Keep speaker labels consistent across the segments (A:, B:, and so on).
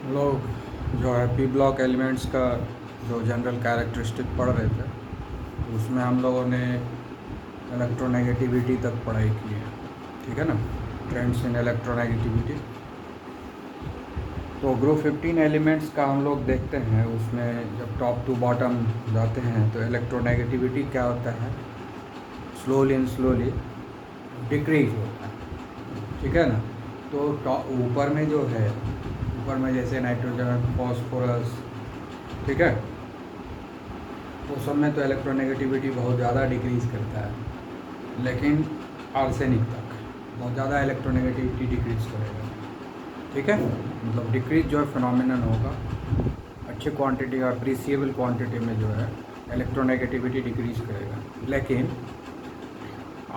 A: हम लोग जो है पी ब्लॉक एलिमेंट्स का जो जनरल कैरेक्टरिस्टिक पढ़ रहे थे, तो उसमें हम लोगों ने इलेक्ट्रोनेगेटिविटी तक पढ़ाई की है। ठीक है ना, ट्रेंड्स इन इलेक्ट्रोनेगेटिविटी। तो ग्रुप 15 एलिमेंट्स का हम लोग देखते हैं, उसमें जब टॉप टू बॉटम जाते हैं तो इलेक्ट्रोनेगेटिविटी क्या होता है, स्लोली डिक्रीज होता है। ठीक है ना, तो ऊपर में जो है, ऊपर में जैसे नाइट्रोजन, फॉस्फोरस, ठीक है, वो सब में तो इलेक्ट्रोनेगेटिविटी बहुत ज़्यादा डिक्रीज़ करता है, लेकिन आर्सेनिक तक बहुत ज़्यादा इलेक्ट्रोनेगेटिविटी डिक्रीज़ करेगा। ठीक है, मतलब डिक्रीज जो है फिनोमिनन होगा, अच्छे क्वांटिटी और अप्रिसिएबल क्वांटिटी में जो है इलेक्ट्रोनेगेटिविटी डिक्रीज़ करेगा। लेकिन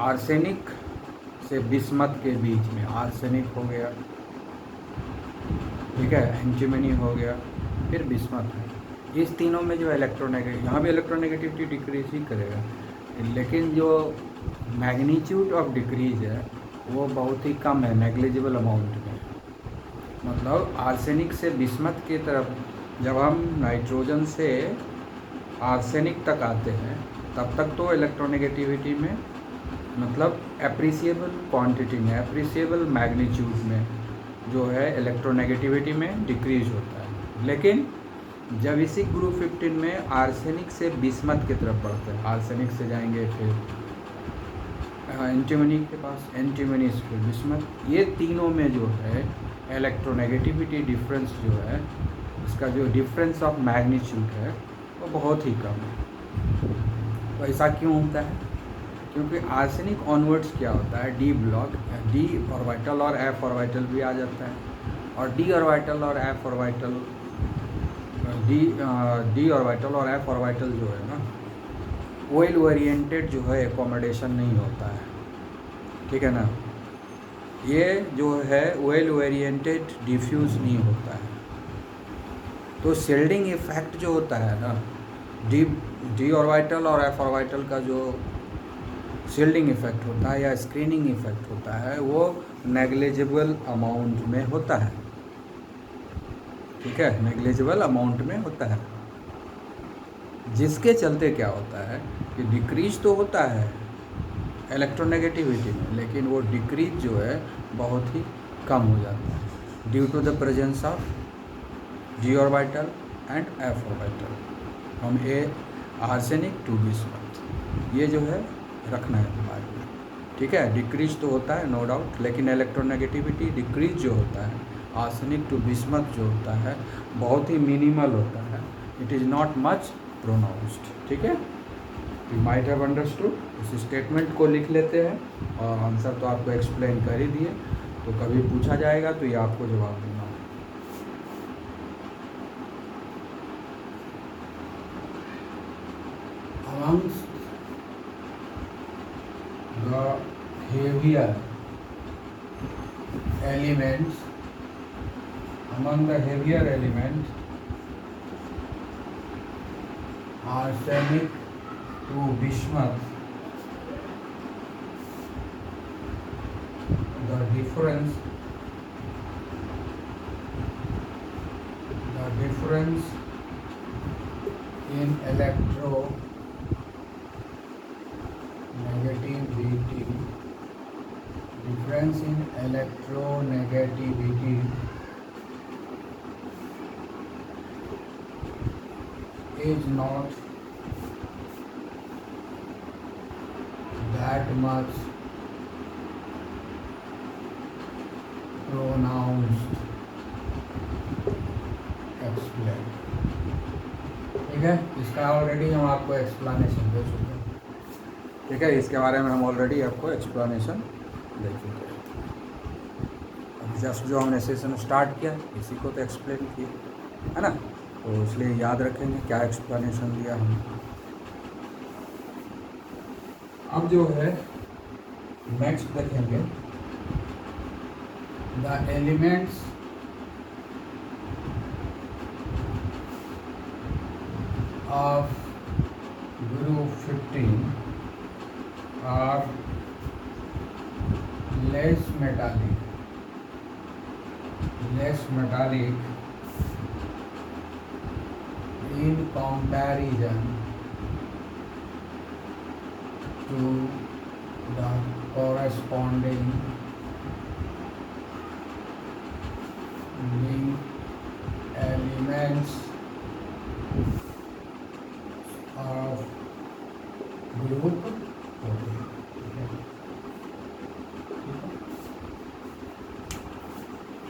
A: आर्सेनिक से बिस्मथ के बीच में, आर्सेनिक हो गया, ठीक है, एंटीमनी हो गया, फिर बिस्मथ है, इस तीनों में जो यहाँ भी इलेक्ट्रोनेगेटिविटी डिक्रीज ही करेगा, लेकिन जो मैग्नीट्यूड ऑफ डिक्रीज है वो बहुत ही कम है, नेग्लिजिबल अमाउंट में। मतलब आर्सेनिक से बिस्मथ की तरफ जब हम नाइट्रोजन से आर्सेनिक तक आते हैं, तब तक तो इलेक्ट्रोनेगेटिविटी में मतलब एप्रिसिएबल क्वांटिटी में, एप्रिसिएबल मैग्नीट्यूड में जो है इलेक्ट्रोनेगेटिविटी में डिक्रीज होता है। लेकिन जब इसी ग्रुप 15 में आर्सेनिक से बिस्मथ की तरफ बढ़ते हैं, आर्सेनिक से जाएंगे फिर एंटीमनी के पास, एंटीमनी से फिर बिस्मथ, ये तीनों में जो है इलेक्ट्रोनेगेटिविटी डिफरेंस जो है, इसका जो डिफरेंस ऑफ मैग्नीट्यूड है वो बहुत ही कम है। तो ऐसा क्यों होता है? क्योंकि आर्सेनिक ऑनवर्ड्स क्या होता है, डी ब्लॉक, डी ऑर्बिटल और एफ ऑर्बिटल भी आ जाता है, और डी ऑर्बिटल और एफ ऑर्बिटल, डी ऑर्बिटल और एफ ऑर्बिटल जो है ना, वेल ओरिएंटेड जो है एकोमोडेशन नहीं होता है। ठीक है ना, ये जो है वेल ओरिएंटेड डिफ्यूज नहीं होता है। तो शेल्डिंग इफेक्ट जो होता है ना, डी ऑर्बिटल और एफ ऑर्बिटल का जो शील्डिंग इफेक्ट होता है या स्क्रीनिंग इफेक्ट होता है, वो नेग्लिजिबल अमाउंट में होता है। ठीक है, नेग्लिजिबल अमाउंट में होता है, जिसके चलते क्या होता है कि डिक्रीज तो होता है इलेक्ट्रोनेगेटिविटी में, लेकिन वो डिक्रीज जो है बहुत ही कम हो जाता है due to the presence of d orbital and f orbital from a arsenic to bismuth. ये जो है रखना है दिमाग में। ठीक है, डिक्रीज तो होता है नो डाउट, लेकिन इलेक्ट्रोनेगेटिविटी डिक्रीज जो होता है आर्सेनिक टू बिस्मथ जो होता है बहुत ही मिनिमल होता है, it is not much pronounced. ठीक है, यू माइट हैव अंडरस्टूड। इस स्टेटमेंट को लिख लेते हैं, और आंसर तो आपको एक्सप्लेन कर ही दिए, तो कभी पूछा जाएगा तो ये आपको जवाब देना है। Amongst the heavier elements, among the heavier elements, arsenic to bismuth, the difference in electronegativity is not that much pronounced, explain। ठीक है, इसका ऑलरेडी हम आपको एक्सप्लेनेशन दे चुके हैं। ठीक है, इसके बारे में हम ऑलरेडी आपको एक्सप्लेनेशन दे चुके हैं। अब जस्ट जो हमने सेशन स्टार्ट किया इसी को तो एक्सप्लेन किया है ना, तो इसलिए याद रखेंगे क्या एक्सप्लेनेशन दिया हमने। अब जो है नेक्स्ट देखेंगे, the elements of group 15 are less metallic in comparison to the corresponding link elements of group 14.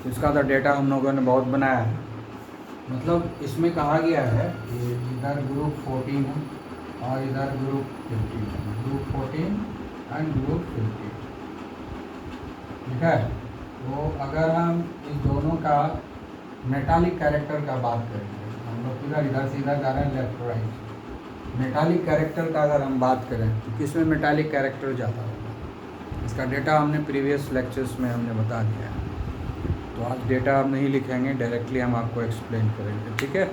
A: इसका तो डेटा हम लोगों ने बहुत बनाया है। मतलब इसमें कहा गया है कि इधर ग्रुप 14 है और इधर ग्रुप 15 है, ग्रुप 14 एंड ग्रुप 15, ठीक है। तो अगर हम इस दोनों का मेटालिक कैरेक्टर का बात करेंगे, हम लोग इधर से इधर जा रहे हैं, left to right. Metallic character का अगर हम बात करें तो किसमें मेटालिक कैरेक्टर ज़्यादा होगा, इसका डेटा हमने प्रीवियस लेक्चर्स में हमने बता दिया है। तो आज डेटा हम नहीं लिखेंगे, डायरेक्टली हम आपको एक्सप्लेन करेंगे, ठीक है।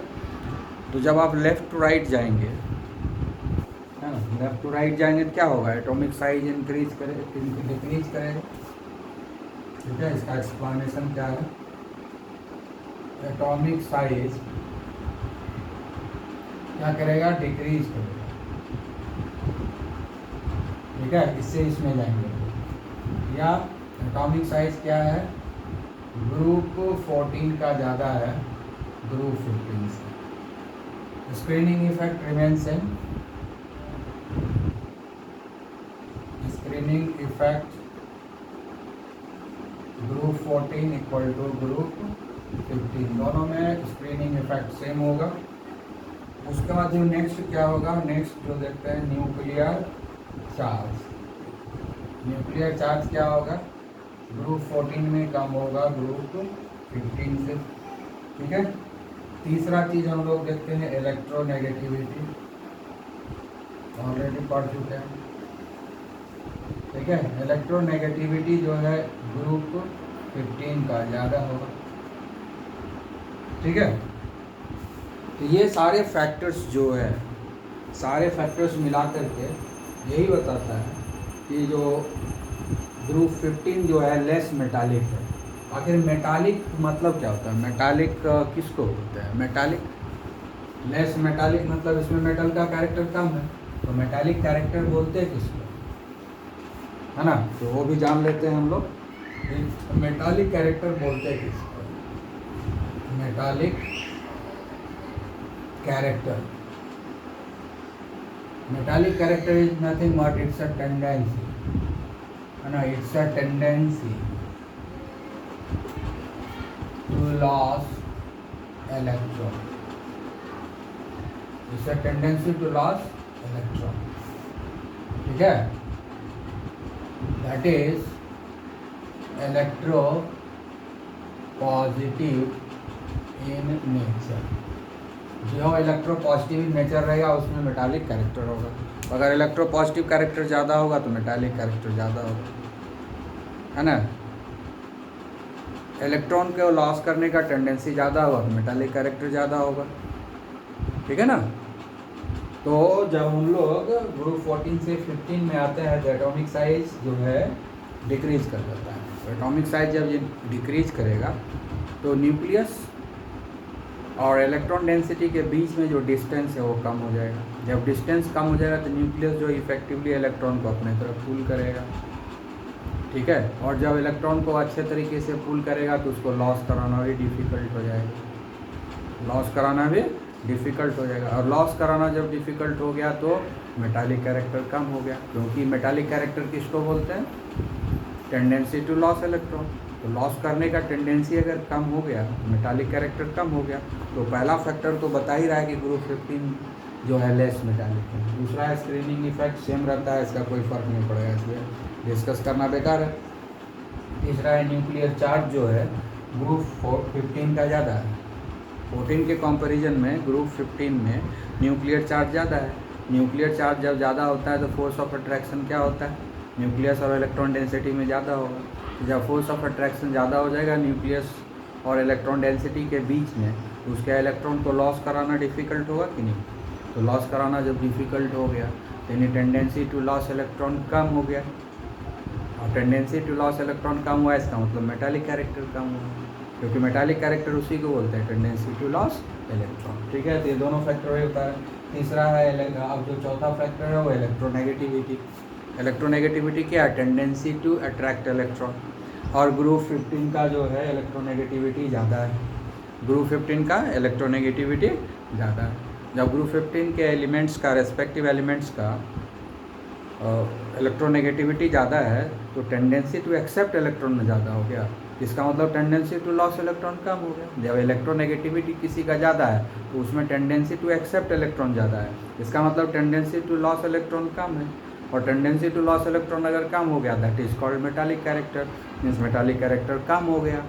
A: तो जब आप लेफ़्ट टू राइट जाएंगे, है ना, लेफ़्ट टू राइट जाएंगे तो क्या होगा, एटॉमिक साइज इंक्रीज डिक्रीज करेगा, ठीक है। इसका एक्सप्लेनेशन क्या है, एटॉमिक साइज क्या करेगा, डिक्रीज करेगा, ठीक है। इससे इसमें जाएंगे, या एटॉमिक साइज क्या है, ग्रुप 14 का ज़्यादा है ग्रुप 15 से। Screening effect remain same, screening effect group 14 equal to group 15, दोनों में स्क्रीनिंग इफेक्ट सेम होगा। उसके बाद जो नेक्स्ट क्या होगा, नेक्स्ट जो देखते हैं न्यूक्लियर चार्ज। न्यूक्लियर चार्ज क्या होगा, ग्रुप 14 में कम होगा ग्रुप 15 से, ठीक है। तीसरा चीज़ हम लोग देखते हैं इलेक्ट्रोनेगेटिविटी, ऑलरेडी पढ़ चुके हैं, ठीक है। इलेक्ट्रोनेगेटिविटी जो है ग्रुप 15 का ज़्यादा होगा, ठीक है। तो ये सारे फैक्टर्स जो है, सारे फैक्टर्स मिला करके यही बताता है कि जो ग्रुप 15 जो है लेस मेटालिक है। आखिर मेटालिक मतलब क्या होता है, मेटालिक किसको बोलते हैं, मेटालिक लेस मेटालिक मतलब इसमें मेटल का कैरेक्टर कम है, तो मेटालिक कैरेक्टर बोलते हैं किसको, है ना। तो वो भी जान लेते हैं हम लोग, मेटालिक कैरेक्टर बोलते हैं किसको, metallic character. Metallic character is nothing but it's a tendency, है ना, it's a tendency to loss electron, it's a tendency to loss electron, ठीक है। That is electro positive in nature. जो इलेक्ट्रो पॉजिटिव इन नेचर रहेगा उसमें metallic character होगा, अगर electro positive character ज़्यादा होगा तो मेटालिक कैरेक्टर ज़्यादा होगा, है ना। इलेक्ट्रॉन को लॉस करने का टेंडेंसी ज़्यादा होगा तो मेटालिक कैरेक्टर ज़्यादा होगा, ठीक है ना। तो जब हम लोग ग्रुप 14 से 15 में आते हैं तो एटॉमिक साइज जो है डिक्रीज कर जाता है। तो एटॉमिक साइज जब ये डिक्रीज करेगा तो न्यूक्लियस और इलेक्ट्रॉन डेंसिटी के बीच में जो डिस्टेंस है वो कम हो जाएगा। जब डिस्टेंस कम हो जाएगा तो न्यूक्लियस जो इफेक्टिवली इलेक्ट्रॉन को अपने तरफ पुल करेगा, ठीक है। और जब इलेक्ट्रॉन को अच्छे तरीके से पुल करेगा तो उसको लॉस कराना भी डिफ़िकल्ट हो जाएगा, लॉस कराना भी डिफ़िकल्ट हो जाएगा। और लॉस कराना जब डिफ़िकल्ट हो गया तो मेटालिक कैरेक्टर कम हो गया, क्योंकि मेटालिक कैरेक्टर किसको बोलते हैं, टेंडेंसी टू लॉस इलेक्ट्रॉन। तो लॉस करने का टेंडेंसी अगर कम हो गया, मेटालिक कैरेक्टर कम हो गया, तो पहला फैक्टर तो बता ही रहा है कि ग्रुप 15 जो है लेस मेटालिक है। दूसरा है स्क्रीनिंग इफेक्ट सेम रहता है, इसका कोई फ़र्क नहीं पड़ेगा, इसलिए डिस्कस करना बेकार है। तीसरा है न्यूक्लियर चार्ज जो है ग्रुप 15 का ज़्यादा है, 14 के कंपैरिजन में ग्रुप 15 में न्यूक्लियर चार्ज ज़्यादा है। न्यूक्लियर चार्ज जब ज़्यादा होता है तो फोर्स ऑफ अट्रैक्शन क्या होता है, न्यूक्लियस और इलेक्ट्रॉन डेंसिटी में ज़्यादा होगा। जब फोर्स ऑफ अट्रैक्शन ज़्यादा हो जाएगा न्यूक्लियस और इलेक्ट्रॉन डेंसिटी के बीच में, तो उसके इलेक्ट्रॉन को लॉस कराना डिफ़िकल्ट होगा कि नहीं। तो लॉस कराना जब डिफ़िकल्ट हो गया यानी टेंडेंसी टू लॉस इलेक्ट्रॉन कम हो गया, और टेंडेंसी टू लॉस इलेक्ट्रॉन कम हुआ, इसका मतलब मेटालिक कैरेक्टर कम हुआ, क्योंकि मेटालिक कैरेक्टर उसी को बोलते हैं टेंडेंसी टू लॉस इलेक्ट्रॉन। ठीक है, तो ये दोनों फैक्टर होता है। तीसरा है, अब जो चौथा फैक्टर है वो इलेक्ट्रोनेगेटिविटी। इलेक्ट्रोनेगेटिविटी क्या है? Tendency to attract electron. और ग्रुप 15 का जो है इलेक्ट्रोनेगेटिविटी ज़्यादा है। ग्रुप 15 का इलेक्ट्रोनेगेटिविटी ज़्यादा है। जब ग्रुप 15 के एलिमेंट्स का, रेस्पेक्टिव एलिमेंट्स का इलेक्ट्रोनेगेटिविटी ज़्यादा है तो टेंडेंसी टू एक्सेप्ट इलेक्ट्रॉन ज़्यादा हो गया, इसका मतलब टेंडेंसी टू लॉस इलेक्ट्रॉन कम हो गया। जब इलेक्ट्रोनेगेटिविटी किसी का ज़्यादा है तो उसमें टेंडेंसी टू एक्सेप्ट इलेक्ट्रॉन ज़्यादा है, इसका मतलब टेंडेंसी टू लॉस इलेक्ट्रॉन कम है। और टेंडेंसी टू लॉस इलेक्ट्रॉन अगर कम हो गया that is called metallic character, means metallic character कम हो गया।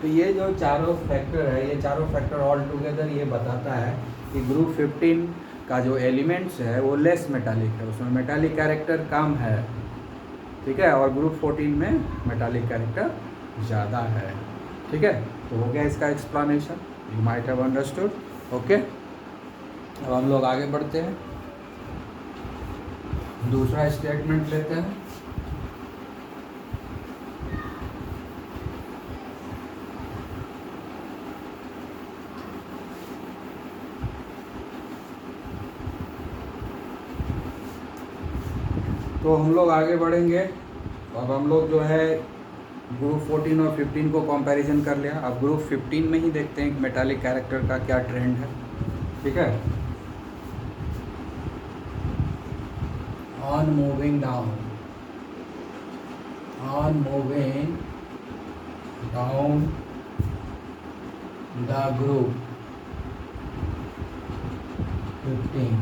A: तो ये जो चारों फैक्टर है, ये चारों फैक्टर ऑल टुगेदर ये बताता है कि ग्रुप 15 का जो एलिमेंट्स है वो लेस मेटालिक है, उसमें मेटालिक कैरेक्टर कम है। ठीक है, और ग्रुप 14 में मेटालिक कैरेक्टर ज़्यादा है। ठीक है, तो हो गया इसका explanation, you might have understood. Okay, अब हम लोग आगे बढ़ते हैं, दूसरा स्टेटमेंट लेते हैं। तो हम लोग आगे बढ़ेंगे। अब हम लोग जो है ग्रुप 14 और 15 को कंपैरिजन कर लिया, अब ग्रुप 15 में ही देखते हैं कि मेटालिक कैरेक्टर का क्या ट्रेंड है। ठीक है, on moving down the group 15,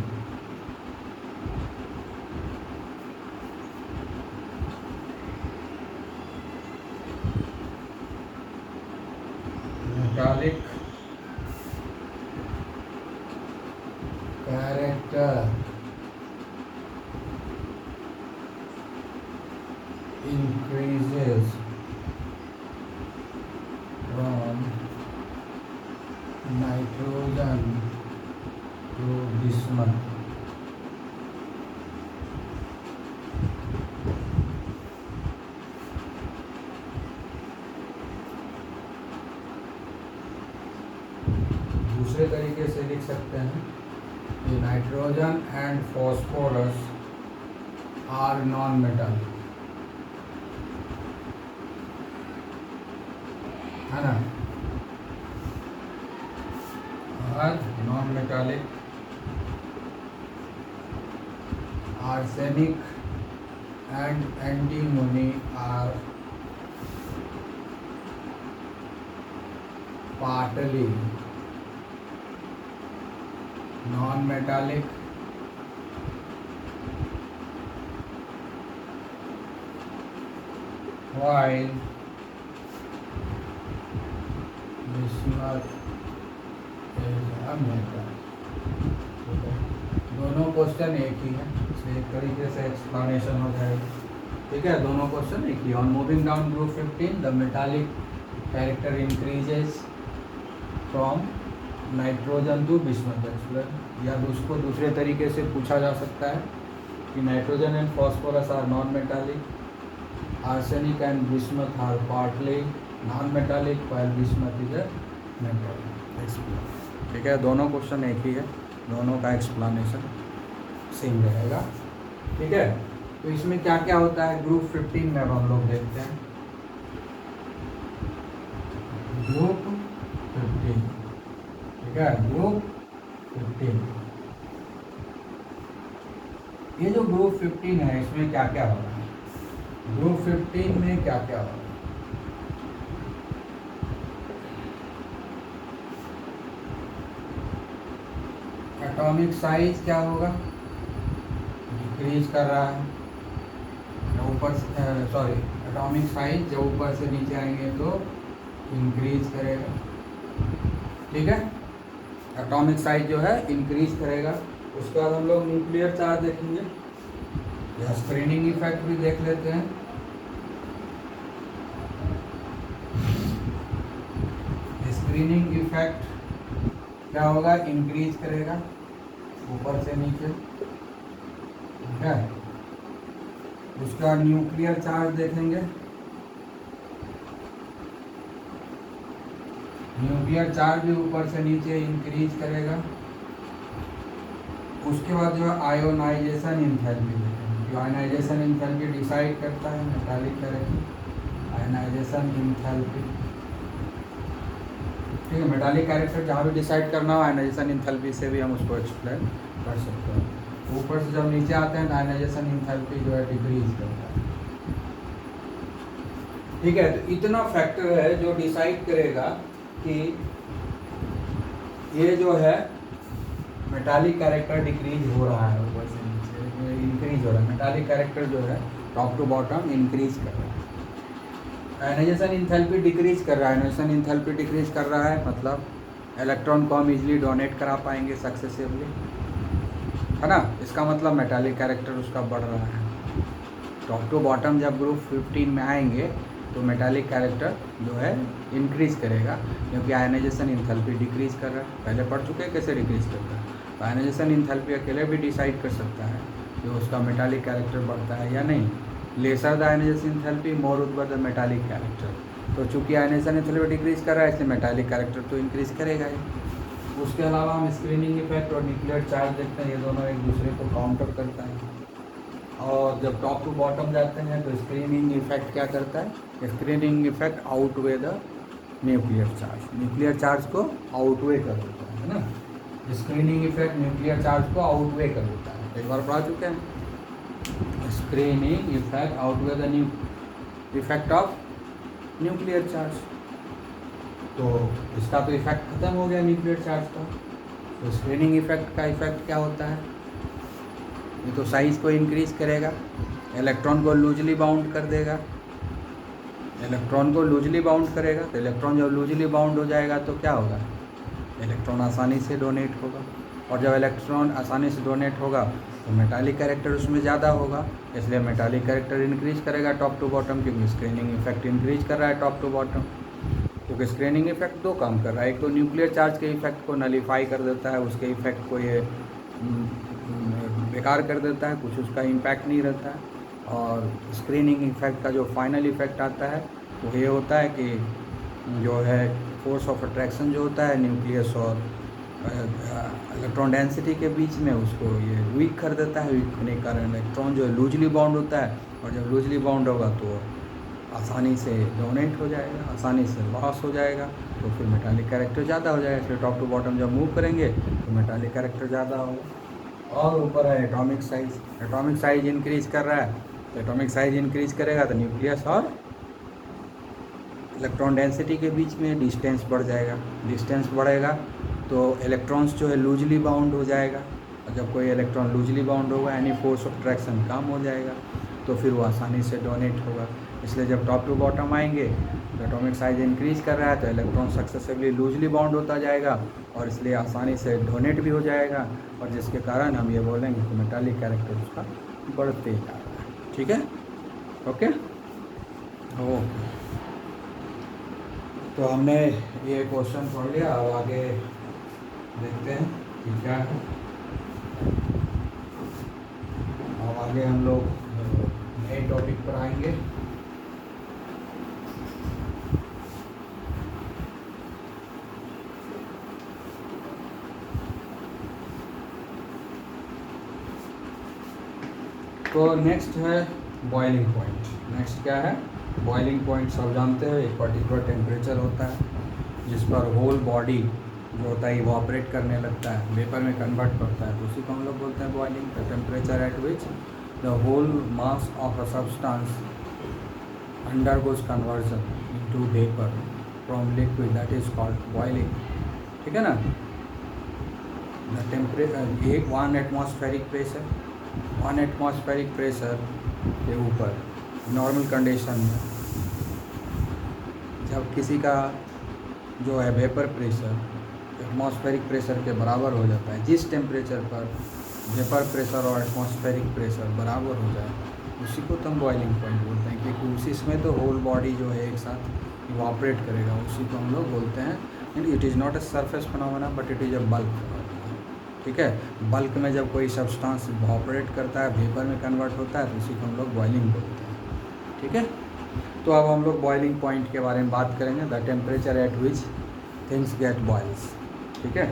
A: metallic character increases from nitrogen to bismuth. दूसरे तरीके से लिख सकते हैं कि nitrogen and phosphorus are non metallic, है ना, are non metallic. Arsenic and antimony are partly non-metallic, while bismuth is a metal। दोनों क्वेश्चन एक ही है, इसलिए एक तरीके से एक्सप्लेनेशन हो जाएगा। ठीक है, दोनों क्वेश्चन एक ही। On moving down group 15 the metallic character increases from nitrogen to bismuth explain, या उसको दूसरे तरीके से पूछा जा सकता है कि nitrogen and phosphorus are non metallic, arsenic and bismuth are partly non metallic, while bismuth is a metallic explain. ठीक है, दोनों क्वेश्चन एक ही है, दोनों का एक्सप्लेनेशन सेम रहेगा। ठीक है, तो इसमें क्या क्या होता है ग्रुप 15 में, अब हम लोग देखते हैं। ग्रुप 15, ठीक है, ग्रुप 15, ये जो ग्रुप 15 है इसमें क्या क्या हो रहा है? ग्रुप 15 में क्या क्या हो रहा है? एटॉमिक साइज क्या होगा? डिक्रीज कर रहा है, ऊपर सॉरी एटॉमिक साइज जब ऊपर से नीचे आएंगे तो इंक्रीज करेगा। ठीक है, एटॉमिक साइज जो है इंक्रीज करेगा। उसके बाद हम लोग न्यूक्लियर चार्ज देखेंगे या स्क्रीनिंग इफेक्ट भी देख लेते हैं। स्क्रीनिंग इफेक्ट क्या होगा? इंक्रीज करेगा ऊपर से नीचे। ठीक है, उसका न्यूक्लियर चार्ज देखेंगे, न्यूक्लियर चार्ज भी ऊपर से नीचे इंक्रीज करेगा। उसके बाद जो है आयोनाइजेशन इंथैल्पी देखेंगे। जो आयोनाइजेशन इंथैल्पी डिसाइड करता है मेटालिक कैरेक्टर, आयोनाइजेशन इंथैल्पी, ठीक है। मेटालिक कैरेक्टर जहाँ भी डिसाइड करना हो आयोनाइजेशन इंथैल्पी से भी हम उसको एक्सप्लेन कर सकते हैं। ऊपर से जब नीचे आते हैं तो आयोनाइजेशन इंथैल्पी जो है डिक्रीज करता है, ठीक है। तो इतना फैक्टर है जो डिसाइड करेगा कि ये जो है मेटालिक कैरेक्टर डिक्रीज हो रहा है, ऊपर से नीचे इंक्रीज हो रहा है। मेटालिक कैरेक्टर जो है टॉप टू बॉटम इंक्रीज कर रहा है। आयोनाइजेशन इंथैल्पी डिक्रीज कर रहा है, आयोनाइजेशन इंथैल्पी डिक्रीज कर रहा है मतलब इलेक्ट्रॉन को हम इजीली डोनेट करा पाएंगे सक्सेसिवली, है ना। इसका मतलब मेटालिक कैरेक्टर उसका बढ़ रहा है। टॉप टू बॉटम जब ग्रुप 15 में आएंगे तो मेटालिक कैरेक्टर जो है इंक्रीज करेगा, क्योंकि आयोनाइजेशन इंथैल्पी डिक्रीज कर रहा है। पहले पढ़ चुके हैं कैसे डिक्रीज करता है। तो आयोनाइजेशन इंथैल्पी अकेले भी डिसाइड कर सकता है कि उसका मेटालिक कैरेक्टर बढ़ता है या नहीं। Lesser the ionization enthalpy more over the metallic character. तो चूंकि आयोनाइजेशन इंथैल्पी डिक्रीज कर रहा है इसलिए मेटालिक कैरेक्टर तो इंक्रीज करेगा ही। उसके अलावा हम स्क्रीनिंग इफेक्ट और न्यूक्लियर चार्ज देखते हैं, ये दोनों एक दूसरे को काउंटर करता है। और जब टॉप टू बॉटम जाते हैं तो स्क्रीनिंग इफेक्ट क्या करता है, screening effect outweigh the nuclear charge, nuclear charge को आउटवे कर देता है ना। स्क्रीनिंग इफेक्ट न्यूक्लियर चार्ज को आउटवे कर देता है, एक बार पढ़ा चुके हैं। Screening effect outweigh the new effect of nuclear charge. तो इसका तो इफेक्ट खत्म हो गया न्यूक्लियर चार्ज का। तो स्क्रीनिंग इफेक्ट का इफेक्ट क्या होता है, ये तो साइज को इंक्रीज करेगा, इलेक्ट्रॉन को लूजली बाउंड कर देगा, इलेक्ट्रॉन को लूजली बाउंड करेगा। तो इलेक्ट्रॉन जब लूजली बाउंड हो जाएगा तो क्या होगा, इलेक्ट्रॉन आसानी से डोनेट होगा। और जब इलेक्ट्रॉन आसानी से डोनेट होगा तो मेटालिक कैरेक्टर उसमें ज़्यादा होगा, इसलिए मेटालिक कैरेक्टर इंक्रीज करेगा टॉप टू बॉटम, क्योंकि स्क्रीनिंग इफेक्ट इंक्रीज कर रहा है टॉप टू बॉटम। क्योंकि स्क्रीनिंग इफेक्ट दो काम कर रहा है, एक तो न्यूक्लियर चार्ज के इफेक्ट को नलीफाई कर देता है, उसके इफेक्ट को ये बेकार कर देता है, कुछ उसका इम्पैक्ट नहीं रहता है। और स्क्रीनिंग इफेक्ट का जो फाइनल इफेक्ट आता है वो ये होता है कि जो है फोर्स ऑफ अट्रैक्शन जो होता है न्यूक्लियस और इलेक्ट्रॉन डेंसिटी के बीच में, उसको ये वीक कर देता है। वीक होने के कारण इलेक्ट्रॉन जो है लूजली बाउंड होता है, और जब लूजली बाउंड होगा तो आसानी से डोनेट हो जाएगा, आसानी से लॉस हो जाएगा, तो फिर मेटालिक कैरेक्टर ज़्यादा हो जाएगा। इसलिए टॉप टू बॉटम जब मूव करेंगे तो मेटालिक कैरेक्टर ज़्यादा होगा। और ऊपर है atomic size, atomic size increase कर रहा है, तो एटॉमिक साइज इंक्रीज करेगा तो न्यूक्लियस और इलेक्ट्रॉन डेंसिटी के बीच में डिस्टेंस बढ़ जाएगा, डिस्टेंस बढ़ेगा तो इलेक्ट्रॉन्स जो है लूजली बाउंड हो जाएगा, और जब कोई इलेक्ट्रॉन लूजली बाउंड होगा यानी फोर्स ऑफ अट्रैक्शन कम हो जाएगा, तो फिर वो आसानी से डोनेट होगा। इसलिए जब टॉप टू बॉटम आएंगे तो एटॉमिक साइज इंक्रीज कर रहा है तो इलेक्ट्रॉन सक्सेसिवली लूजली बाउंड होता जाएगा, और इसलिए आसानी से डोनेट भी हो जाएगा, और जिसके कारण हम ये बोलेंगे कि मेटालिक कैरेक्टर उसका बढ़ते जा रहा है। ठीक है, ओके ओके। तो हमने ये क्वेश्चन पढ़ लिया, अब आगे देखते हैं कि क्या है। अब आगे हम लोग नए टॉपिक पर आएंगे। तो नेक्स्ट है बॉइलिंग पॉइंट। नेक्स्ट क्या है, बॉइलिंग पॉइंट सब जानते हैं, एक पर्टिकुलर टेम्परेचर होता है जिस पर होल बॉडी जो होता है इवापोरेट करने लगता है, वेपर में कन्वर्ट करता है, तो उसी को हम लोग बोलते हैं boiling. The temperature at which the whole mass of a substance undergoes conversion into vapour from liquid, that is called boiling. ठीक है ना। द टेम्परेचर एक 1 एटमॉस्फेरिक प्रेशर, 1 एटमॉस्फेरिक प्रेशर के ऊपर नॉर्मल कंडीशन में जब किसी का जो है वेपर प्रेशर एटमॉस्फेरिक प्रेशर के बराबर हो जाता है, जिस टेम्परेचर पर वेपर प्रेशर और एटमॉस्फेरिक प्रेशर बराबर हो जाए उसी को तो हम बॉइलिंग पॉइंट बोलते हैं, क्योंकि उसी इसमें तो होल बॉडी जो है एक साथ इवापोरेट करेगा, उसी को हम लोग बोलते हैं। And it is not a surface phenomena but it is a bulk phenomena. ठीक है। बल्क में जब कोई सब्सटेंस इवैपोरेट करता है, वेपर में कन्वर्ट होता है, तो इसी को हम लोग बॉइलिंग बोलते हैं। ठीक है, तो अब हम लोग बॉइलिंग पॉइंट के बारे में बात करेंगे, the temperature at which things get boils. ठीक है,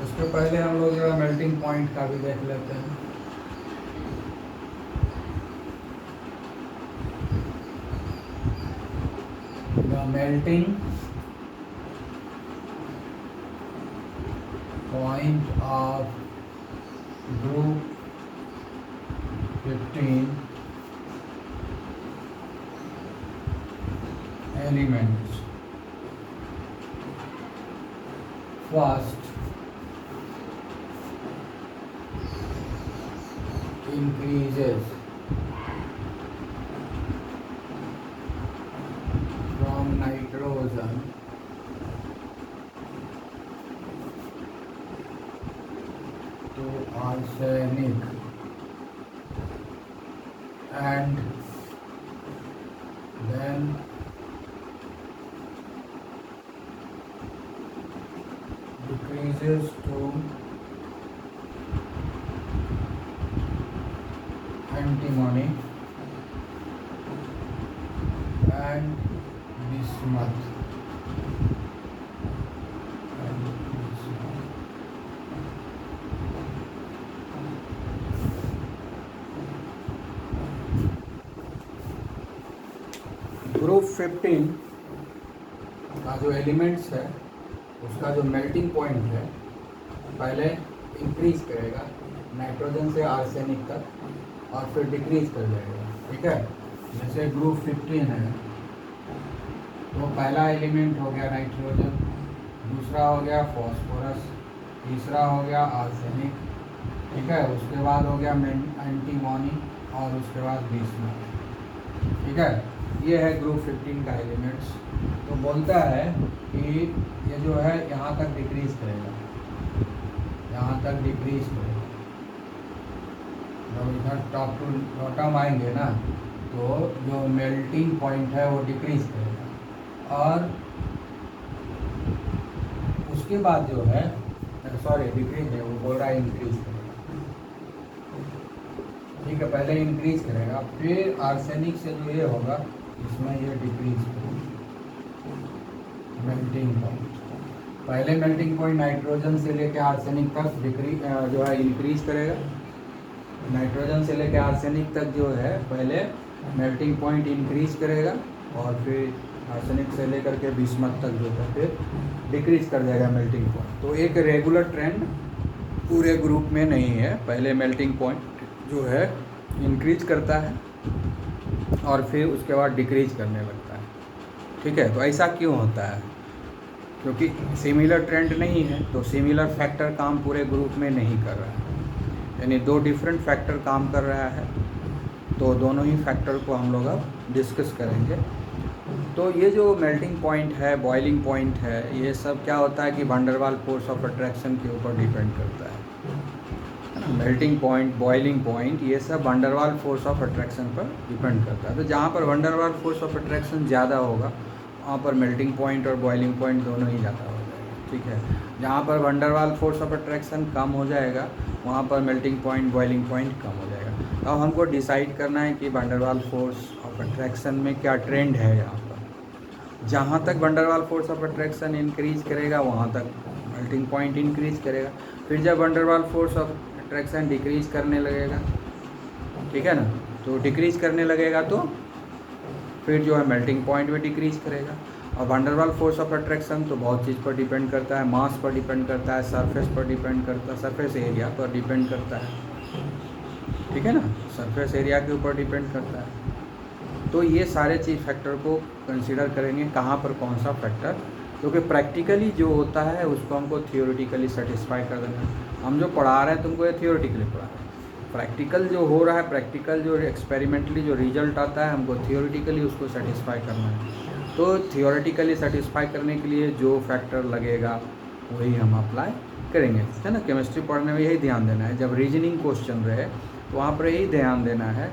A: उसके पहले हम लोग जो है मेल्टिंग पॉइंट का भी देख लेते हैं। The melting point of group 15 elements. First, increases from nitrogen to arsenic and then decreases to antimony and bismuth. Group 15 का जो एलिमेंट्स है उसका जो मेल्टिंग पॉइंट है पहले इंक्रीज करेगा नाइट्रोजन से आर्सेनिक तक और फिर डिक्रीज कर जाएगा। ठीक है, जैसे ग्रुप 15 है तो पहला एलिमेंट हो गया नाइट्रोजन, दूसरा हो गया फॉस्फोरस, तीसरा हो गया आर्सेनिक, ठीक है, उसके बाद हो गया एंटीमोनी और उसके बाद बिस्मथ। ठीक है, ये है ग्रुप 15 का एलिमेंट्स। तो बोलता है कि ये जो है यहाँ तक डिक्रीज करेगा, यहाँ तक डिक्रीज करेगा। जब इधर टॉप टू बॉटम आएंगे ना तो जो मेल्टिंग पॉइंट है वो डिक्रीज करेगा और उसके बाद जो है सॉरी डिक्रीज है, वो बोल रहा है इंक्रीज करेगा। ठीक है, पहले इंक्रीज करेगा फिर आर्सेनिक से जो ये होगा इसमें ये डिक्रीज करेगा मेल्टिंग पॉइंट। पहले मेल्टिंग पॉइंट नाइट्रोजन से लेकर आर्सेनिक तक डिक्रीज जो है इंक्रीज करेगा। नाइट्रोजन से लेकर आर्सेनिक तक जो है पहले मेल्टिंग पॉइंट इंक्रीज करेगा और फिर आर्सेनिक से लेकर के बिस्मथ तक जो है फिर डिक्रीज कर जाएगा मेल्टिंग पॉइंट। तो एक रेगुलर ट्रेंड पूरे ग्रुप में नहीं है, पहले मेल्टिंग पॉइंट जो है इंक्रीज करता है और फिर उसके बाद डिक्रीज करने लगता है। ठीक है, तो ऐसा क्यों होता है? क्योंकि सिमिलर ट्रेंड नहीं है, तो सिमिलर फैक्टर काम पूरे ग्रुप में नहीं कर रहा है, यानी दो डिफरेंट फैक्टर काम कर रहा है। तो दोनों ही फैक्टर को हम लोग अब डिस्कस करेंगे। तो ये जो मेल्टिंग पॉइंट है, बॉइलिंग पॉइंट है, ये सब क्या होता है कि van der Waals force of attraction के ऊपर डिपेंड करता है ना। मेल्टिंग पॉइंट, बॉइलिंग पॉइंट, ये सब van der Waals force of attraction पर डिपेंड करता है। तो जहाँ पर van der Waals force of attraction ज़्यादा होगा वहाँ पर मेल्टिंग पॉइंट और बॉइलिंग पॉइंट दोनों ही ज़्यादा हो जाएगा। ठीक है, जहाँ पर van der Waals force of attraction कम हो जाएगा वहाँ पर मेल्टिंग पॉइंट, बॉइलिंग पॉइंट कम हो जाएगा। तो अब हमको डिसाइड करना है कि van der Waals force of attraction में क्या ट्रेंड है। यहाँ पर जहाँ तक van der Waals force of attraction increase करेगा वहाँ तक मेल्टिंग पॉइंट इंक्रीज करेगा। फिर जब van der Waals force of attraction decrease करने लगेगा, ठीक है ना, तो डिक्रीज करने लगेगा तो फिर जो है मेल्टिंग पॉइंट भी डिक्रीज करेगा। और van der Waals force of attraction तो बहुत चीज़ पर डिपेंड करता है, मास पर डिपेंड करता है, सरफेस पर डिपेंड करता है, सरफेस एरिया पर डिपेंड करता है। ठीक है ना, सरफेस एरिया के ऊपर डिपेंड करता है। तो ये सारे चीज़ फैक्टर को कंसीडर करेंगे, कहाँ पर कौन सा फैक्टर, क्योंकि प्रैक्टिकली जो होता है उसको हमको थियोरेटिकली सेटिस्फाई कर देना है। हम जो पढ़ा रहे हैं तुमको ये थियोरेटिकली पढ़ा रहे हैं, प्रैक्टिकल जो हो रहा है, प्रैक्टिकल जो एक्सपेरिमेंटली जो रिजल्ट आता है हमको थियोरेटिकली उसको सेटिस्फाई करना है। तो थियोरेटिकली सेटिस्फाई करने के लिए जो फैक्टर लगेगा वही हम अप्लाई करेंगे, है ना। केमिस्ट्री पढ़ने में यही ध्यान देना है, जब रीजनिंग क्वेश्चन रहे तो वहाँ पर यही ध्यान देना है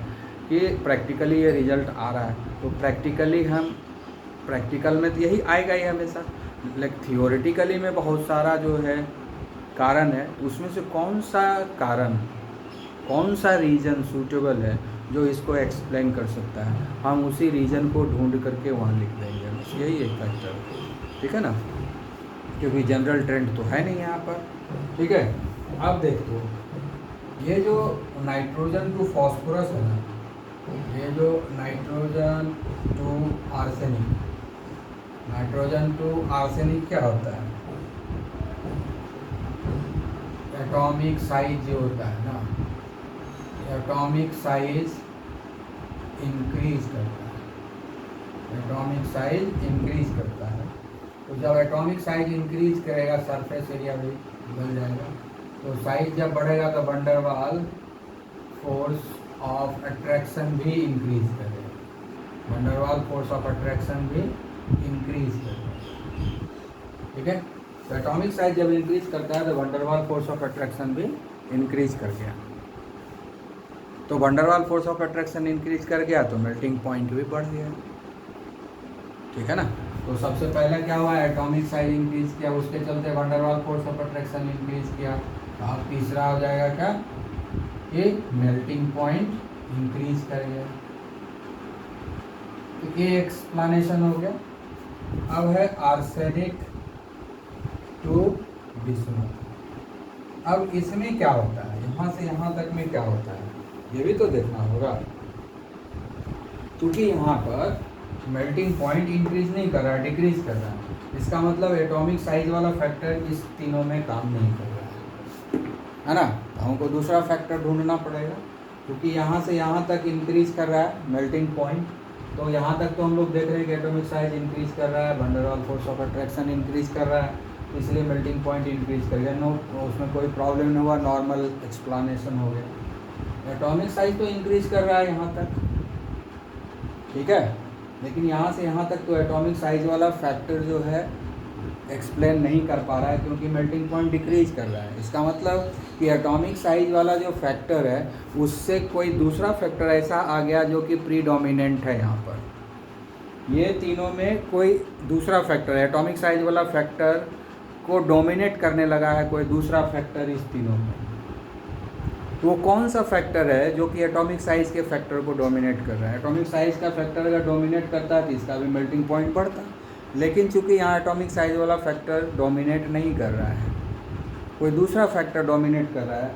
A: कि प्रैक्टिकली ये रिजल्ट आ रहा है तो प्रैक्टिकली हम प्रैक्टिकल में तो यही आएगा ही हमेशा, लेकिन थियोरेटिकली में बहुत सारा जो है कारण है, उसमें से कौन सा कारण, कौन सा रीजन सूटेबल है जो इसको एक्सप्लेन कर सकता है, हम उसी रीजन को ढूंढ करके वहाँ लिख देंगे, बस यही एक फैक्टर है, ठीक है ना, क्योंकि जनरल ट्रेंड तो है नहीं यहाँ पर, ठीक है। अब देखो ये जो नाइट्रोजन टू फॉस्फोरस है ना, ये जो nitrogen to arsenic, nitrogen to arsenic क्या होता है, एटॉमिक साइज जो होता है ना, एटॉमिक साइज इंक्रीज करता है, एटॉमिक साइज इंक्रीज करता है। तो जब एटॉमिक साइज इंक्रीज करेगा सरफेस एरिया भी बढ़ जाएगा, तो साइज जब बढ़ेगा तो वंडर वाल फोर्स ऑफ अट्रैक्शन भी इंक्रीज करेगा, वंडर वाल फोर्स ऑफ अट्रैक्शन भी इंक्रीज करेगा, ठीक है। तो एटॉमिक साइज जब इंक्रीज करता है तो वंडर वाल फोर्स ऑफ अट्रैक्शन भी इंक्रीज कर गया, तो वंडर वाल फोर्स ऑफ अट्रैक्शन इंक्रीज कर गया तो मेल्टिंग पॉइंट भी बढ़ गया, ठीक है ना। तो सबसे पहले क्या हुआ, एटॉमिक साइज इंक्रीज किया, उसके चलते वंडर वाल फोर्स ऑफ अट्रैक्शन इंक्रीज किया। अब तीसरा हो जाएगा क्या, ये मेल्टिंग पॉइंट इंक्रीज कर गया, तो ये एक्सप्लेनेशन हो गया। अब है आर्सेनिक टू बिस्मुथ। अब इसमें क्या होता है, यहाँ से यहाँ तक में क्या होता है ये भी तो देखना होगा, क्योंकि यहाँ पर मेल्टिंग पॉइंट इंक्रीज नहीं कर रहा है, डिक्रीज कर रहा है, इसका मतलब एटॉमिक साइज वाला फैक्टर इस तीनों में काम नहीं कर रहा है ना। तो हमको दूसरा फैक्टर ढूंढना पड़ेगा, क्योंकि यहाँ से यहाँ तक इंक्रीज कर रहा है मेल्टिंग पॉइंट, तो यहाँ तक तो हम लोग देख रहे हैं कि एटॉमिक साइज इंक्रीज कर रहा है, वंडर वाल फोर्स ऑफ अट्रैक्शन इंक्रीज कर रहा है, इसलिए मेल्टिंग पॉइंट इंक्रीज कर गया, नो उसमें कोई प्रॉब्लम नहीं हुआ, नॉर्मल एक्सप्लेनेशन हो गया। एटॉमिक साइज तो इंक्रीज कर रहा है यहाँ तक, ठीक है, लेकिन यहाँ से यहाँ तक तो एटॉमिक साइज वाला फैक्टर जो है एक्सप्लेन नहीं कर पा रहा है, क्योंकि मेल्टिंग पॉइंट डिक्रीज कर रहा है। इसका मतलब कि एटॉमिक साइज वाला जो फैक्टर है उससे कोई दूसरा फैक्टर ऐसा आ गया जो कि प्रीडोमिनेंट है यहाँ पर। ये तीनों में कोई दूसरा फैक्टर, एटॉमिक साइज वाला फैक्टर को डोमिनेट करने लगा है कोई दूसरा फैक्टर इस तीनों में। तो वो कौन सा फैक्टर है जो कि एटॉमिक साइज के फैक्टर को डोमिनेट कर रहा है। एटॉमिक साइज का फैक्टर अगर डोमिनेट करता है तो इसका भी मेल्टिंग पॉइंट बढ़ता, लेकिन चूंकि यहाँ एटॉमिक साइज वाला फैक्टर डोमिनेट नहीं कर रहा है, कोई दूसरा फैक्टर डोमिनेट कर रहा है,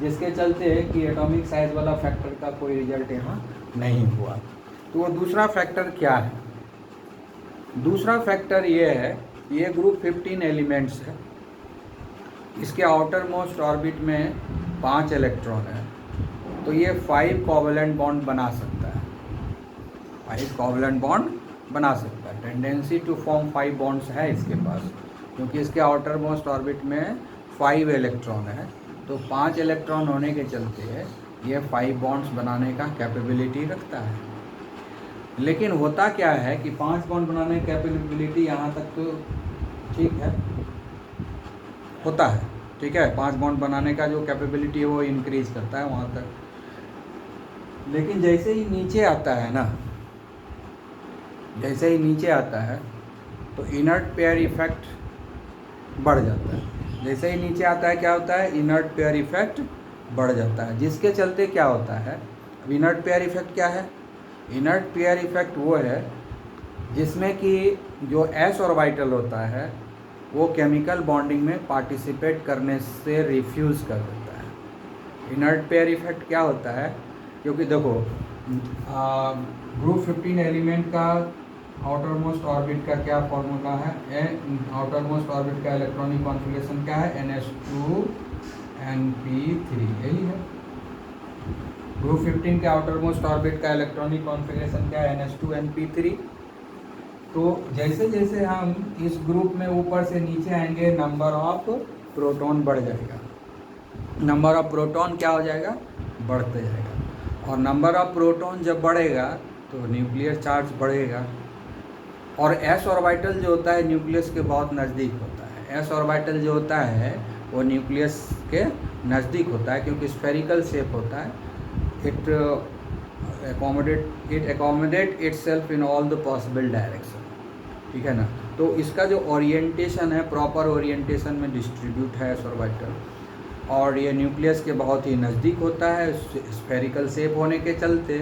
A: जिसके चलते कि एटॉमिक साइज वाला फैक्टर का कोई रिजल्ट यहाँ नहीं हुआ। तो वो दूसरा फैक्टर क्या है, दूसरा फैक्टर ये है, ये ग्रुप 15 एलिमेंट्स है, इसके आउटर मोस्ट ऑर्बिट में 5 इलेक्ट्रॉन है, तो ये 5 कोवलेंट बॉन्ड बना सकता है, 5 कोवलेंट बॉन्ड बना सकता है। टेंडेंसी टू फॉर्म 5 बॉन्ड्स है इसके पास, क्योंकि इसके आउटर मोस्ट ऑर्बिट में 5 इलेक्ट्रॉन है, तो 5 इलेक्ट्रॉन होने के चलते ये 5 बॉन्ड्स बनाने का कैपेबिलिटी रखता है। लेकिन होता क्या है कि 5 बॉन्ड बनाने की कैपेबिलिटी यहाँ तक तो ठीक है, होता है, ठीक है, 5 बॉन्ड बनाने का जो कैपेबिलिटी है वो इंक्रीज करता है वहाँ तक, लेकिन जैसे ही नीचे आता है ना, जैसे ही नीचे आता है तो इनर्ट पेयर इफेक्ट बढ़ जाता है। जैसे ही नीचे आता है क्या होता है, इनर्ट पेयर इफेक्ट बढ़ जाता है, जिसके चलते क्या होता है, अब इनर्ट पेयर इफेक्ट क्या है, इनर्ट पेयर इफेक्ट वो है जिसमें कि जो एस ऑर्बिटल होता है वो केमिकल बॉन्डिंग में पार्टिसिपेट करने से रिफ्यूज़ कर देता है। इनर्ट पेयर इफेक्ट क्या होता है, क्योंकि देखो ग्रुप 15 एलिमेंट का आउटर मोस्ट ऑर्बिट का क्या फॉर्मूला है, आउटर मोस्ट ऑर्बिट का इलेक्ट्रॉनिक कॉन्फ़िगरेशन क्या है, NH2 NP3, यही है। ग्रुप 15 के आउटर मोस्ट ऑर्बिट का इलेक्ट्रॉनिक कॉन्फ़िगरेशन क्या है, NH2 NP3। तो जैसे जैसे हम इस ग्रुप में ऊपर से नीचे आएंगे नंबर ऑफ प्रोटॉन बढ़ जाएगा, नंबर ऑफ प्रोटॉन क्या हो जाएगा, बढ़ते जाएगा, और नंबर ऑफ प्रोटॉन जब बढ़ेगा तो न्यूक्लियर चार्ज बढ़ेगा, और एस ऑर्बिटल जो होता है न्यूक्लियस के बहुत नज़दीक होता है। एस ऑर्बिटल जो होता है वो न्यूक्लियस के नज़दीक होता है, क्योंकि स्फेरिकल शेप होता है, it accommodate itself in all the possible direction, ठीक है ना। तो इसका जो ओरिएंटेशन है, प्रॉपर ओरिएंटेशन में डिस्ट्रीब्यूट है एस ऑर्बिटल, और ये न्यूक्लियस के बहुत ही नज़दीक होता है स्फेरिकल शेप होने के चलते।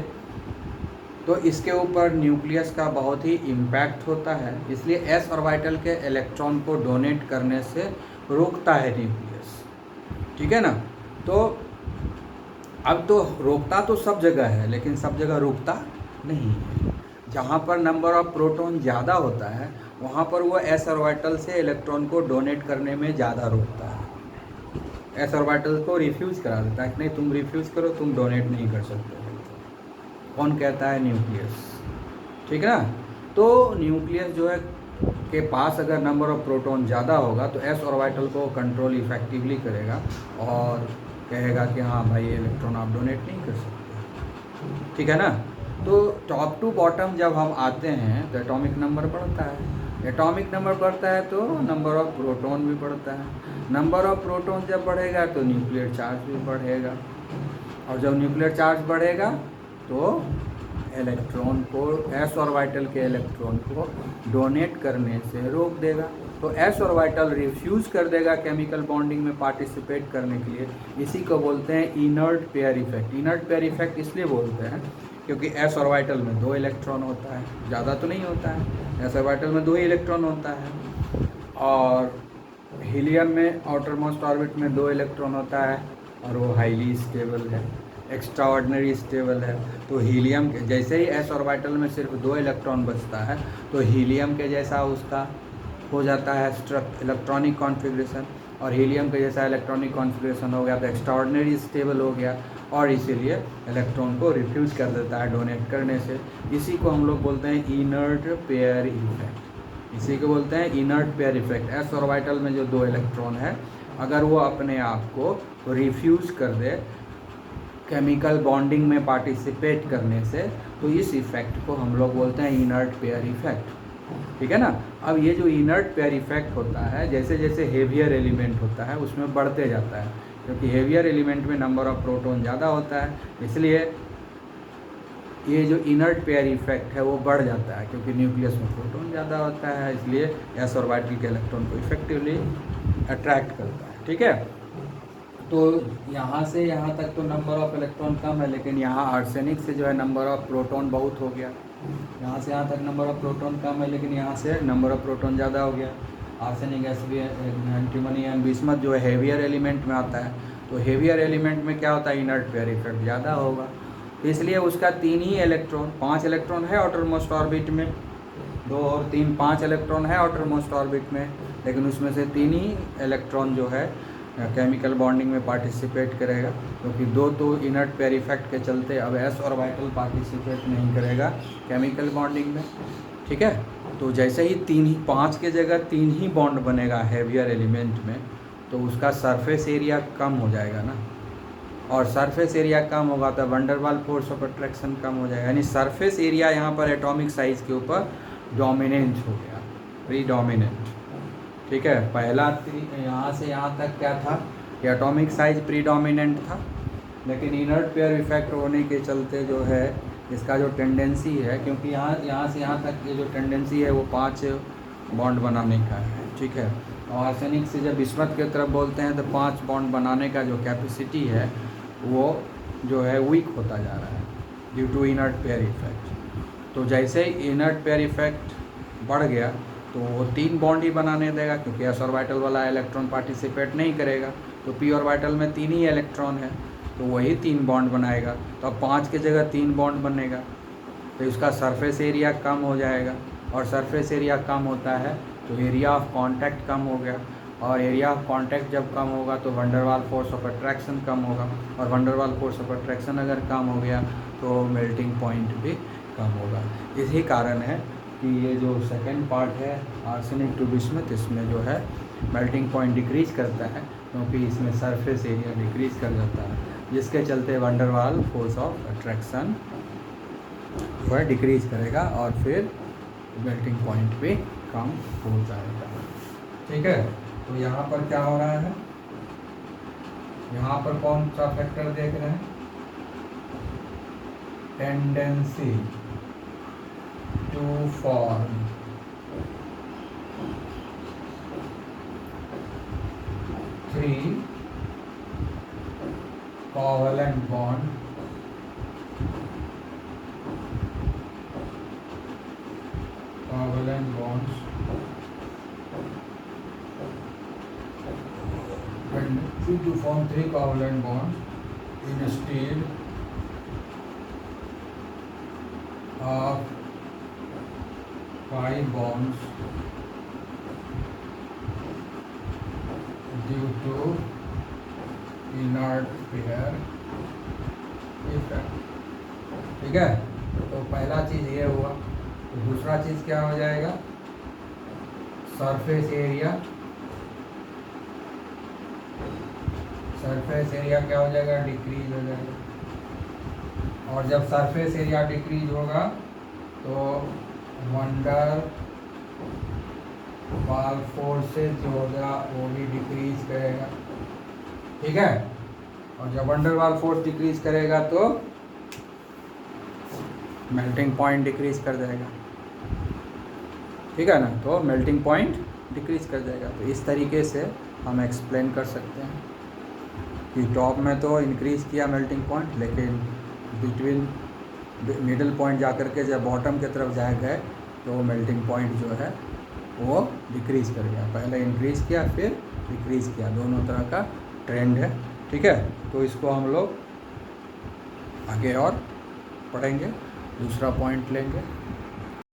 A: तो इसके ऊपर न्यूक्लियस का बहुत ही इम्पैक्ट होता है, इसलिए एस ऑर्बिटल के इलेक्ट्रॉन को डोनेट करने से रोकता है न्यूक्लियस, ठीक है ना। तो अब तो रोकता तो सब जगह है, लेकिन सब जगह रोकता नहीं है। जहाँ पर नंबर ऑफ प्रोटॉन ज़्यादा होता है वहाँ पर वो एस ऑर्बिटल से इलेक्ट्रॉन को डोनेट करने में ज़्यादा रोकता है, एस ऑर्बिटल को रिफ्यूज़ करा देता है कि नहीं तुम रिफ्यूज़ करो, तुम डोनेट नहीं कर सकते। कौन कहता है? न्यूक्लियस, ठीक है ना। तो न्यूक्लियस जो है के पास अगर नंबर ऑफ प्रोटॉन ज़्यादा होगा तो एस ऑर्बिटल को कंट्रोल इफेक्टिवली करेगा और कहेगा कि हाँ भाई ये इलेक्ट्रॉन आप डोनेट नहीं कर सकते, ठीक है ना। तो टॉप टू बॉटम जब हम आते हैं तो एटॉमिक नंबर बढ़ता है, एटॉमिक नंबर बढ़ता है तो नंबर ऑफ प्रोटॉन भी बढ़ता है, नंबर ऑफ प्रोटॉन जब बढ़ेगा तो न्यूक्लियर चार्ज भी बढ़ेगा, और जब न्यूक्लियर चार्ज बढ़ेगा तो इलेक्ट्रॉन को, एस ऑर्बिटल के इलेक्ट्रॉन को डोनेट करने से रोक देगा। तो एस ऑर्बिटल रिफ्यूज़ कर देगा केमिकल बॉन्डिंग में पार्टिसिपेट करने के लिए। इसी को बोलते हैं inert pair effect. Inert pair effect इसलिए बोलते हैं क्योंकि एस ऑर्बिटल में 2 इलेक्ट्रॉन होता है, ज़्यादा तो नहीं होता है, एस ऑर्बिटल में 2 ही इलेक्ट्रॉन होता है, और हीलियम में आउटर मोस्ट ऑर्बिट में 2 इलेक्ट्रॉन होता है और वो हाईली स्टेबल है, एक्स्ट्रा ऑर्डिनरी स्टेबल है। तो हीलियम के जैसे ही एस ऑर्बिटल में सिर्फ 2 इलेक्ट्रॉन बचता है तो हीलियम के जैसा उसका हो जाता है इलेक्ट्रॉनिक कॉन्फ़िगरेशन, और हीलियम के जैसा इलेक्ट्रॉनिक कॉन्फ़िगरेशन हो गया तो एक्स्ट्रा ऑर्डिनरी स्टेबल हो गया, और इसीलिए इलेक्ट्रॉन को रिफ्यूज़ कर देता है डोनेट करने से। इसी को हम लोग बोलते हैं इनर्ट पेयर इफेक्ट, इसी को बोलते हैं inert pair effect. S orbital में जो 2 इलेक्ट्रॉन है अगर वो अपने आप को रिफ्यूज़ कर दे केमिकल बॉन्डिंग में पार्टिसिपेट करने से, तो इस इफ़ेक्ट को हम लोग बोलते हैं इनर्ट पेयर इफेक्ट, ठीक है ना। अब ये जो इनर्ट पेयर इफेक्ट होता है जैसे जैसे हेवियर एलिमेंट होता है उसमें बढ़ते जाता है, क्योंकि हेवियर एलिमेंट में नंबर ऑफ प्रोटॉन ज़्यादा होता है, इसलिए ये जो इनर्ट पेयर इफेक्ट है वो बढ़ जाता है, क्योंकि न्यूक्लियस में प्रोटॉन ज़्यादा होता है, इसलिए एस ऑर्बिटल के इलेक्ट्रॉन को इफेक्टिवली अट्रैक्ट करता है, ठीक है। तो यहाँ से यहाँ तक तो नंबर ऑफ इलेक्ट्रॉन कम है, लेकिन यहाँ आर्सेनिक से जो है नंबर ऑफ प्रोटॉन बहुत हो गया। यहाँ से यहाँ तक नंबर ऑफ प्रोटॉन कम है, लेकिन यहाँ से नंबर ऑफ प्रोटॉन ज़्यादा हो गया। आर्सेनिक, एंटीमनी एंड बिस्मथ जो है हेवियर एलिमेंट में आता है, तो हेवियर एलिमेंट में क्या होता है, इनर्ट पेयर इफेक्ट ज़्यादा होगा, तो इसलिए उसका 3 ही इलेक्ट्रॉन, 5 इलेक्ट्रॉन है आउटर मोस्ट ऑर्बिट में, 2 और 3 5 इलेक्ट्रॉन है आउटर मोस्ट ऑर्बिट में, लेकिन उसमें से 3 ही इलेक्ट्रॉन जो है केमिकल बॉन्डिंग में पार्टिसिपेट करेगा, क्योंकि 2 तो इनर्ट पेयर इफेक्ट के चलते अब एस ऑर्बिटल पार्टिसिपेट नहीं करेगा केमिकल बॉन्डिंग में, ठीक है। तो जैसे ही 5 के जगह 3 ही बॉन्ड बनेगा हेवियर एलिमेंट में, तो उसका सरफेस एरिया कम हो जाएगा ना, और सरफेस एरिया कम होगा तो वंडर वाल फोर्स ऑफ अट्रैक्शन कम हो जाएगा, यानी सरफेस एरिया यहाँ पर एटॉमिक साइज़ के ऊपर डोमिनेंट हो गया, प्रीडोमिनेंट, ठीक है। पहला यहाँ से यहाँ तक क्या था कि एटॉमिक साइज प्रीडोमिनेंट था, लेकिन इनर्ट पेयर इफेक्ट होने के चलते जो है इसका जो टेंडेंसी है, क्योंकि यहाँ से यहाँ तक ये जो टेंडेंसी है वो 5 बॉन्ड बनाने का है, ठीक है। और आर्सेनिक से जब बिस्मथ की तरफ बोलते हैं तो 5 बॉन्ड बनाने का जो कैपेसिटी है वो जो है वीक होता जा रहा है due to inert pair effect. तो जैसे ही इनर्ट पेयर इफेक्ट बढ़ गया तो वो 3 बॉन्ड ही बनाने देगा, क्योंकि एस ऑर्बिटल वाला इलेक्ट्रॉन पार्टिसिपेट नहीं करेगा, तो पी ऑर्बिटल में 3 ही इलेक्ट्रॉन है तो वही 3 बॉन्ड बनाएगा, तो अब 5 की जगह 3 बॉन्ड बनेगा, तो इसका सरफेस एरिया कम हो जाएगा, और सरफेस एरिया कम होता है तो एरिया ऑफ कांटेक्ट कम हो गया, और एरिया ऑफ कांटेक्ट जब कम होगा तो वंडर वाल फोर्स ऑफ अट्रैक्शन कम होगा, और वंडर वाल फोर्स ऑफ अट्रैक्शन अगर कम हो गया तो मेल्टिंग पॉइंट भी कम होगा। इसी कारण है कि ये जो सेकेंड पार्ट है आर्सेनिक टू बिस्मथ, इसमें जो है मेल्टिंग पॉइंट डिक्रीज़ करता है, क्योंकि इसमें सरफेस एरिया डिक्रीज़ कर जाता है, जिसके चलते वंडर वाल फोर्स ऑफ अट्रैक्शन जो है डिक्रीज़ करेगा, और फिर मेल्टिंग पॉइंट भी कम हो जाएगा, ठीक है। तो यहाँ पर क्या हो रहा है, यहाँ पर कौन सा फैक्टर देख रहे हैं, tendency to form 3 covalent bond bonds and to form 3 covalent bonds instead of 5 bonds due to inert pair effect। ठीक है, तो पहला चीज़ ये हुआ। तो दूसरा चीज़ क्या हो जाएगा, सरफेस एरिया क्या हो जाएगा, डिक्रीज हो जाएगा। और जब सरफेस एरिया डिक्रीज होगा तो वंडर वाल फोर्सेस जो होगा वो भी डिक्रीज करेगा। ठीक है, और जब वंडर वाल फोर्स डिक्रीज करेगा तो मेल्टिंग पॉइंट डिक्रीज कर जाएगा। ठीक है ना, तो मेल्टिंग पॉइंट डिक्रीज कर जाएगा। तो इस तरीके से हम एक्सप्लेन कर सकते हैं कि टॉप में तो इंक्रीज किया मेल्टिंग पॉइंट, लेकिन बिटवीन मिडिल पॉइंट जा कर के जब बॉटम की तरफ जाए गए तो मेल्टिंग पॉइंट जो है वो डिक्रीज़ कर गया। पहले इंक्रीज़ किया फिर डिक्रीज़ किया, दोनों तरह का ट्रेंड है। ठीक है, तो इसको हम लोग आगे और पढ़ेंगे, दूसरा पॉइंट लेंगे।